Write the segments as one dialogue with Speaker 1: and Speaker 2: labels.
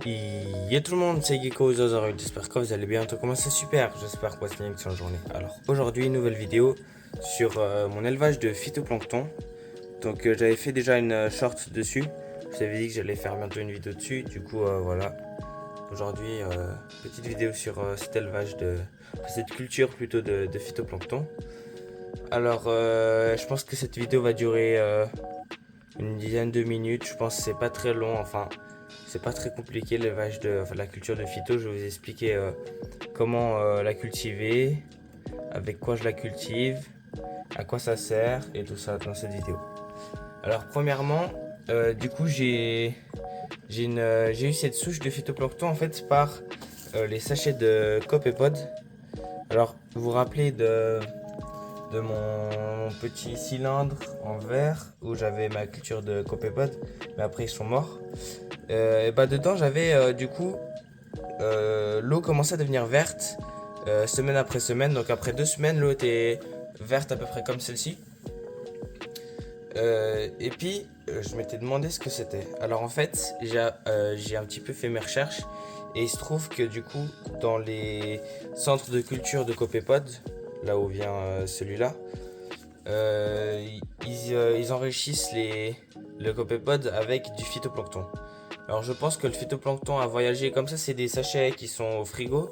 Speaker 1: Yo tout le monde, c'est Gecko Zozoru, j'espère que vous allez bien, tout commence super, j'espère que vous passez une excellente journée. Alors aujourd'hui, nouvelle vidéo sur mon élevage de phytoplancton. Donc j'avais fait déjà une short dessus, je vous avais dit que j'allais faire bientôt une vidéo dessus, du coup voilà. Aujourd'hui, petite vidéo sur cet élevage cette culture plutôt de phytoplancton. Alors je pense que cette vidéo va durer une dizaine de minutes, je pense que c'est pas très long, enfin c'est pas très compliqué l'élevage la culture de phyto. Je vais vous expliquer comment la cultiver, avec quoi je la cultive, à quoi ça sert et tout ça dans cette vidéo. Alors premièrement, du coup j'ai eu cette souche de phytoplancton en fait par les sachets de Copépod. Alors vous vous rappelez de mon petit cylindre en verre où j'avais ma culture de copépod, mais après ils sont morts. Et bah dedans j'avais du coup l'eau commençait à devenir verte semaine après semaine. Donc après 2 semaines l'eau était verte à peu près comme celle-ci. Et puis je m'étais demandé ce que c'était. Alors en fait j'ai un petit peu fait mes recherches et il se trouve que du coup dans les centres de culture de copépod, là où vient celui-là, ils enrichissent le copépod avec du phytoplancton. Alors je pense que le phytoplancton a voyagé comme ça, c'est des sachets qui sont au frigo,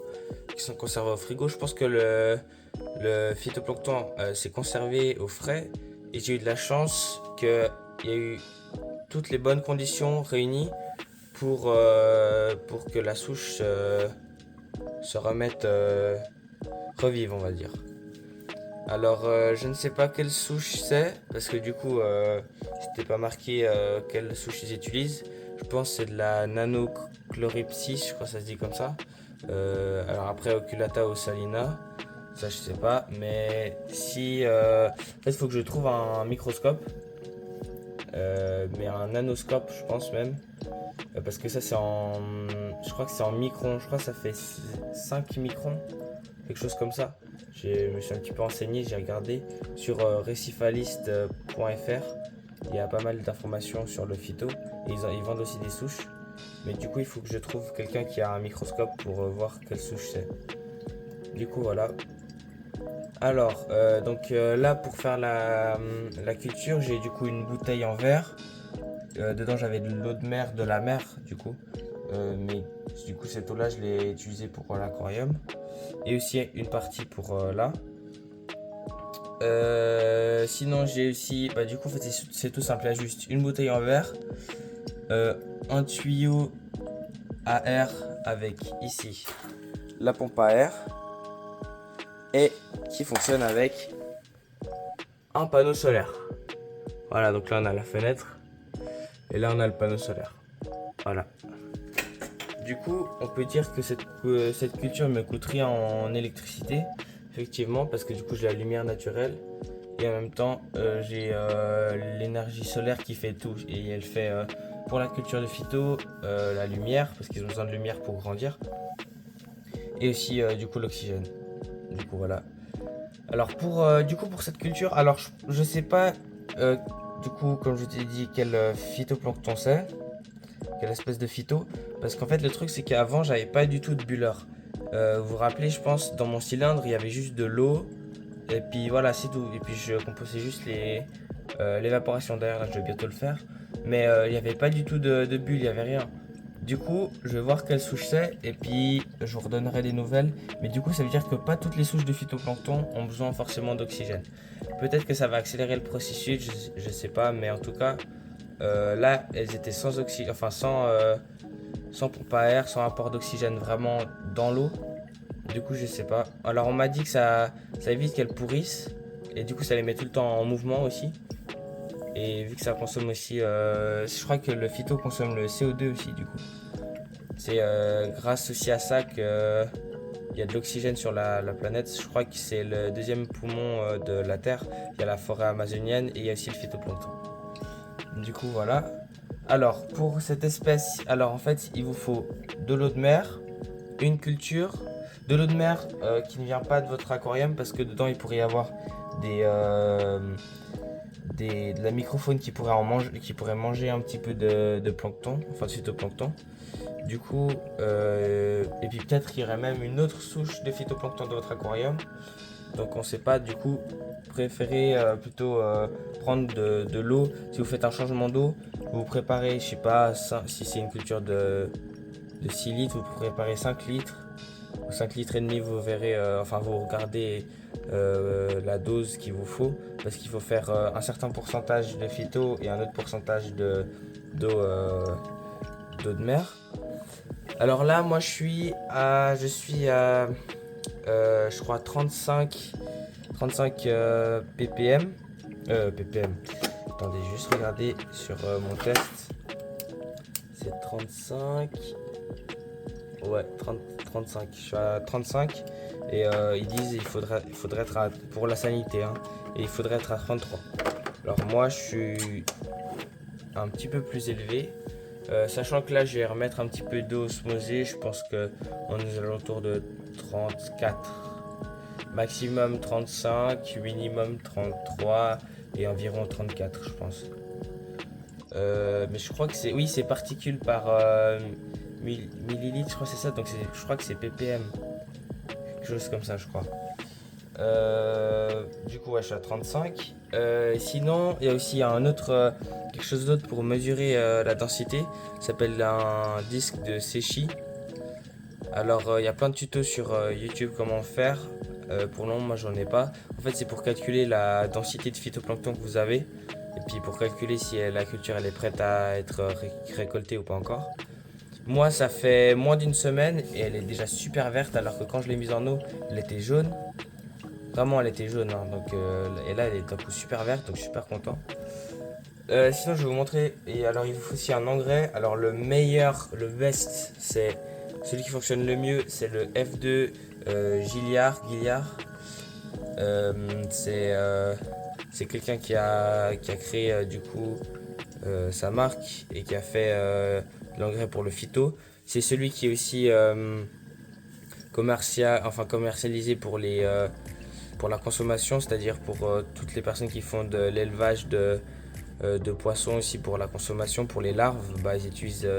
Speaker 1: qui sont conservés au frigo. Je pense que le phytoplancton s'est conservé au frais et j'ai eu de la chance qu'il y a eu toutes les bonnes conditions réunies pour que la souche se remette, revive on va dire. Alors, je ne sais pas quelle souche c'est, parce que du coup, c'était pas marqué quelle souche ils utilisent. Je pense que c'est de la nanochloripsis, je crois que ça se dit comme ça. Alors après, oculata ou salina, ça je sais pas. Mais si... en fait, il faut que je trouve un microscope, mais un nanoscope, je pense même. Parce que ça, c'est en... Je crois que c'est en microns, je crois que ça fait 5 microns, quelque chose comme ça. Je me suis un petit peu renseigné, j'ai regardé sur recifalist.fr. Il y a pas mal d'informations sur le phyto et ils vendent aussi des souches. Mais du coup, il faut que je trouve quelqu'un qui a un microscope pour voir quelle souche c'est. Du coup, voilà. Alors, là, pour faire la culture, j'ai du coup une bouteille en verre. Dedans, j'avais de l'eau de mer, de la mer, du coup. Mais du coup, cette eau-là, je l'ai utilisée pour l'aquarium. Et aussi une partie pour là. Sinon, j'ai aussi. Bah, du coup, en fait, c'est tout simple. Il y a juste une bouteille en verre, un tuyau à air avec ici la pompe à air et qui fonctionne avec un panneau solaire. Voilà, donc là on a la fenêtre et là on a le panneau solaire. Voilà. Du coup, on peut dire que cette culture me coûte rien en électricité, effectivement, parce que du coup j'ai la lumière naturelle et en même temps j'ai l'énergie solaire qui fait tout et elle fait pour la culture de phyto la lumière parce qu'ils ont besoin de lumière pour grandir et aussi du coup l'oxygène. Du coup voilà. Alors pour cette culture, alors je sais pas du coup comme je t'ai dit quel phytoplancton c'est, quelle espèce de phyto, parce qu'en fait le truc c'est qu'avant j'avais pas du tout de bulleur. Vous vous rappelez, je pense dans mon cylindre il y avait juste de l'eau et puis voilà c'est tout. Et puis je composais juste l'évaporation d'air, là je vais bientôt le faire. Mais il n'y avait pas du tout de bulles, il n'y avait rien. Du coup, je vais voir quelle souche c'est et puis je vous redonnerai des nouvelles. Mais du coup, ça veut dire que pas toutes les souches de phytoplancton ont besoin forcément d'oxygène. Peut-être que ça va accélérer le processus, je sais pas, mais en tout cas, là, elles étaient sans oxygène, enfin sans pompe à air, sans apport d'oxygène vraiment dans l'eau. Du coup, je sais pas. Alors, on m'a dit que ça évite qu'elles pourrissent et du coup, ça les met tout le temps en mouvement aussi. Et vu que ça consomme aussi, je crois que le phyto consomme le CO2 aussi du coup. C'est grâce aussi à ça qu'il y a de l'oxygène sur la planète. Je crois que c'est le deuxième poumon de la Terre. Il y a la forêt amazonienne et il y a aussi le phytoplancton. Du coup voilà. Alors pour cette espèce, alors en fait il vous faut de l'eau de mer, une culture, de l'eau de mer qui ne vient pas de votre aquarium parce que dedans il pourrait y avoir des, de la microfaune qui pourrait manger un petit peu de plancton, enfin de phytoplancton. Du coup, et puis peut-être qu'il y aurait même une autre souche de phytoplancton dans votre aquarium. Donc on sait pas, du coup, préférez plutôt prendre de l'eau. Si vous faites un changement d'eau, vous préparez, je sais pas, si c'est une culture de 6 litres, vous préparez 5 litres. 5 litres et demi, vous verrez, enfin vous regardez la dose qu'il vous faut, parce qu'il faut faire un certain pourcentage de phyto et un autre pourcentage d'eau de mer. Alors là, moi je suis à je crois 35 ppm. ppm. Attendez, juste regarder sur mon test. C'est 35. Ouais, 35. Je suis à 35. Et ils disent il faudrait être pour la sanité. Hein, et il faudrait être à 33. Alors moi, je suis un petit peu plus élevé. Sachant que là, je vais remettre un petit peu d'eau osmosée. Je pense qu'on est autour de 34. Maximum 35, minimum 33 et environ 34, je pense. Mais je crois que c'est... Oui, c'est particules par millilitres, je crois que c'est ça. Donc je crois que c'est ppm. Quelque chose comme ça, je crois. Du coup, ouais, je suis à 35. Sinon, il y a aussi quelque chose d'autre pour mesurer la densité. Ça s'appelle un disque de Secchi. Alors, il y a plein de tutos sur YouTube comment faire. Pour le moment, moi, j'en ai pas. En fait, c'est pour calculer la densité de phytoplancton que vous avez. Et puis pour calculer si la culture elle est prête à être récoltée ou pas encore. Moi, ça fait moins d'une semaine et elle est déjà super verte, alors que quand je l'ai mise en eau, elle était jaune. Vraiment, elle était jaune. Hein, donc, et là, elle est d'un coup super verte, donc je suis super content. Sinon, je vais vous montrer. Et alors, il vous faut aussi un engrais. Alors, le meilleur, le best, c'est celui qui fonctionne le mieux, c'est le F2 Gilliard. C'est quelqu'un qui a créé du coup sa marque et qui a fait l'engrais pour le phyto. C'est celui qui est aussi commercialisé pour la consommation, c'est-à-dire pour toutes les personnes qui font de l'élevage de poissons aussi pour la consommation, pour les larves, ils utilisent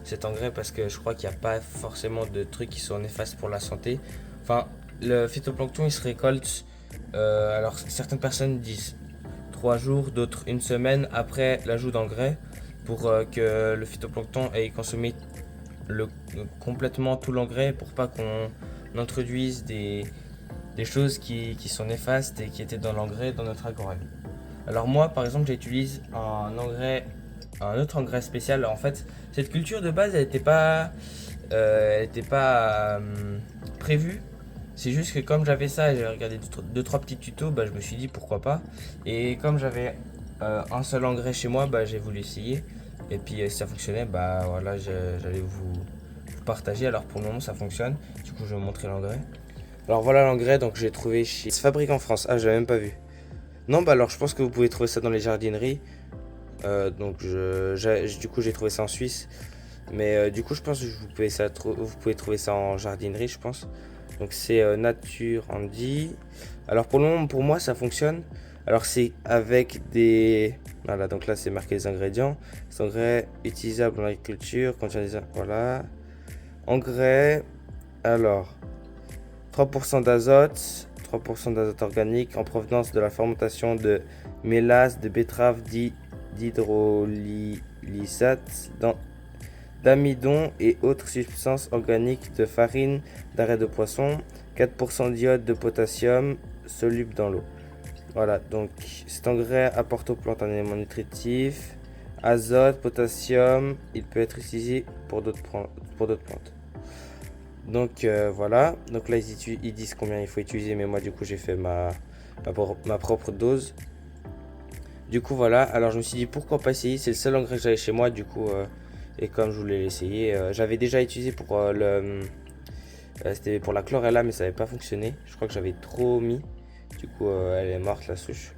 Speaker 1: cet engrais parce que je crois qu'il n'y a pas forcément de trucs qui sont néfastes pour la santé. Enfin, le phytoplancton il se récolte, alors certaines personnes disent 3 jours, d'autres une semaine après l'ajout d'engrais pour que le phytoplancton ait consommé complètement tout l'engrais pour pas qu'on introduise des choses qui sont néfastes et qui étaient dans l'engrais dans notre aquarium. Alors moi par exemple j'utilise un autre engrais spécial. En fait cette culture de base elle n'était pas prévue. C'est juste que comme j'avais ça et j'ai regardé 2-3 petits tutos, je me suis dit pourquoi pas. Et comme j'avais un seul engrais chez moi, j'ai voulu essayer. Et puis si ça fonctionnait, voilà, j'allais vous partager. Alors pour le moment ça fonctionne. Du coup je vais vous montrer l'engrais. Alors voilà l'engrais, donc j'ai trouvé chez... Ça se fabrique en France, ah j'avais même pas vu. Non alors je pense que vous pouvez trouver ça dans les jardineries. Donc du coup j'ai trouvé ça en Suisse. Mais du coup je pense que vous pouvez trouver ça en jardinerie je pense. Donc c'est Nature Andy. Alors pour le moment pour moi ça fonctionne. Alors c'est avec des... Voilà, donc là c'est marqué les ingrédients. C'est engrais utilisable en agriculture, contient des... Voilà. Engrais. Alors 3% d'azote. 3% d'azote organique en provenance de la fermentation de mélasse de betterave d'hydrolysate d'amidon et autres substances organiques de farine d'arrêt de poisson, 4% d'iode de potassium soluble dans l'eau. Voilà, donc cet engrais apporte aux plantes un élément nutritif, azote, potassium, il peut être utilisé pour d'autres plantes. Donc voilà, donc là ils disent combien il faut utiliser, mais moi du coup j'ai fait ma propre dose. Du coup voilà, alors je me suis dit pourquoi pas essayer, c'est le seul engrais que j'avais chez moi du coup... Et comme je voulais l'essayer, j'avais déjà utilisé pour c'était pour la chlorella, mais ça n'avait pas fonctionné. Je crois que j'avais trop mis. Du coup, elle est morte la souche.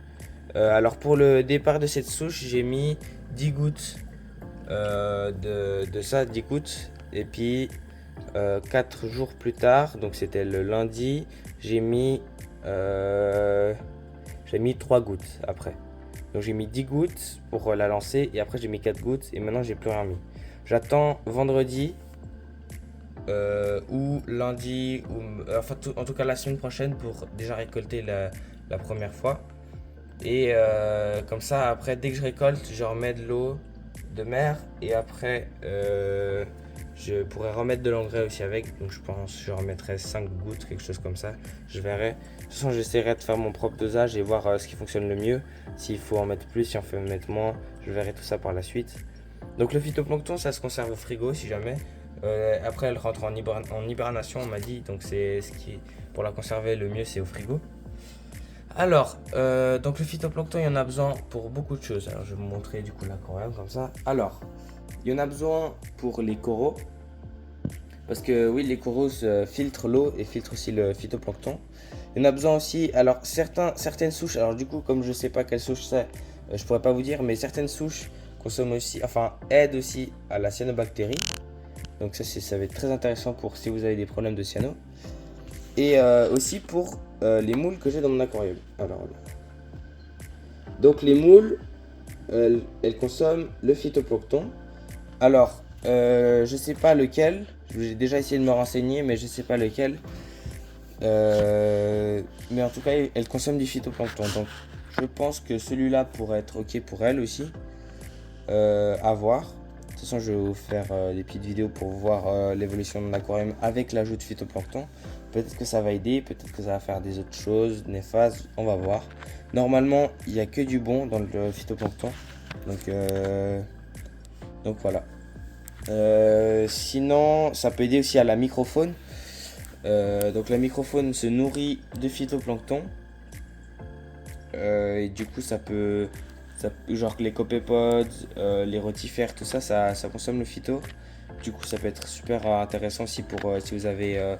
Speaker 1: Alors pour le départ de cette souche, j'ai mis 10 gouttes de ça, 10 gouttes. Et puis 4 jours plus tard, donc c'était le lundi, j'ai mis 3 gouttes après. Donc j'ai mis 10 gouttes pour la lancer et après j'ai mis 4 gouttes et maintenant j'ai plus rien mis. J'attends vendredi ou lundi, ou enfin en tout cas la semaine prochaine pour déjà récolter la première fois. Et comme ça, après, dès que je récolte, je remets de l'eau de mer et après, je pourrais remettre de l'engrais aussi avec. Donc je pense que je remettrai 5 gouttes, quelque chose comme ça. Je verrai. De toute façon, j'essaierai de faire mon propre dosage et voir ce qui fonctionne le mieux. S'il faut en mettre plus, si on peut en mettre moins, je verrai tout ça par la suite. Donc le phytoplancton, ça se conserve au frigo si jamais. Après, elle rentre en hibernation, on m'a dit. Donc c'est ce qui, pour la conserver, le mieux, c'est au frigo. Alors, donc le phytoplancton, il y en a besoin pour beaucoup de choses. Alors, je vais vous montrer du coup l'aquarium comme ça. Alors, il y en a besoin pour les coraux. Parce que oui, les coraux filtrent l'eau et filtrent aussi le phytoplancton. Il y en a besoin aussi, alors certaines souches, alors du coup, comme je ne sais pas quelle souche c'est, je pourrais pas vous dire, mais certaines souches consomment aussi, enfin, aident aussi à la cyanobactérie. Donc ça va être très intéressant pour si vous avez des problèmes de cyano. Et aussi pour les moules que j'ai dans mon aquarium. Alors, donc les moules, elles consomment le phytoplancton. Alors, je sais pas lequel. J'ai déjà essayé de me renseigner, mais je sais pas lequel. Mais en tout cas, elles consomment du phytoplancton. Donc, je pense que celui-là pourrait être ok pour elles aussi. À voir. De toute façon, je vais vous faire des petites vidéos pour voir l'évolution de mon aquarium avec l'ajout de phytoplancton. Peut-être que ça va aider, peut-être que ça va faire des autres choses néfastes, on va voir. Normalement, il n'y a que du bon dans le phytoplancton. Donc voilà. Sinon, ça peut aider aussi à la microfaune. Donc la microfaune se nourrit de phytoplancton. Et du coup, genre les copépodes, les rotifères, tout ça, ça consomme le phyto. Du coup, ça peut être super intéressant aussi pour si vous avez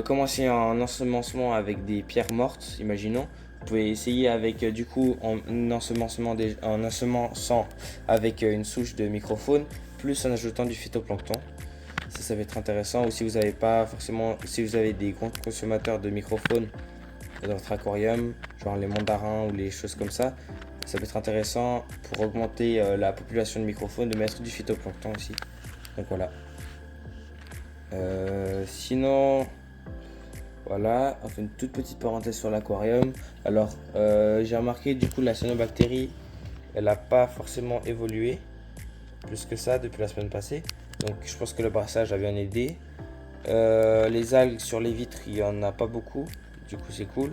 Speaker 1: commencé un ensemencement avec des pierres mortes, imaginons. Vous pouvez essayer avec du coup en ensemençant avec une souche de microfaune, plus en ajoutant du phytoplancton. Ça va être intéressant. Ou si vous n'avez pas forcément, si vous avez des grands consommateurs de microfaune dans votre aquarium, genre les mandarins ou les choses comme ça peut être intéressant pour augmenter la population de microphones de mettre du phytoplancton aussi. Donc voilà. Sinon, voilà, on fait une toute petite parenthèse sur l'aquarium. Alors, j'ai remarqué du coup la cyanobactérie, elle n'a pas forcément évolué plus que ça depuis la semaine passée. Donc je pense que le brassage a bien aidé. Les algues sur les vitres, il n'y en a pas beaucoup. Du coup c'est cool.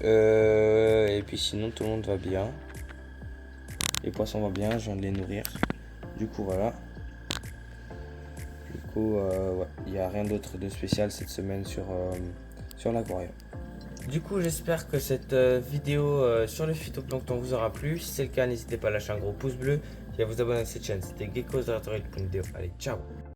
Speaker 1: Et puis sinon tout le monde va bien. Les poissons vont bien, je viens de les nourrir. Du coup voilà. Du coup ouais, il n'y a rien d'autre de spécial cette semaine sur l'aquarium. Du coup j'espère que cette vidéo sur le phytoplancton vous aura plu. Si c'est le cas, n'hésitez pas à lâcher un gros pouce bleu et à vous abonner à cette chaîne. C'était Gecko pour une vidéo. Allez, ciao.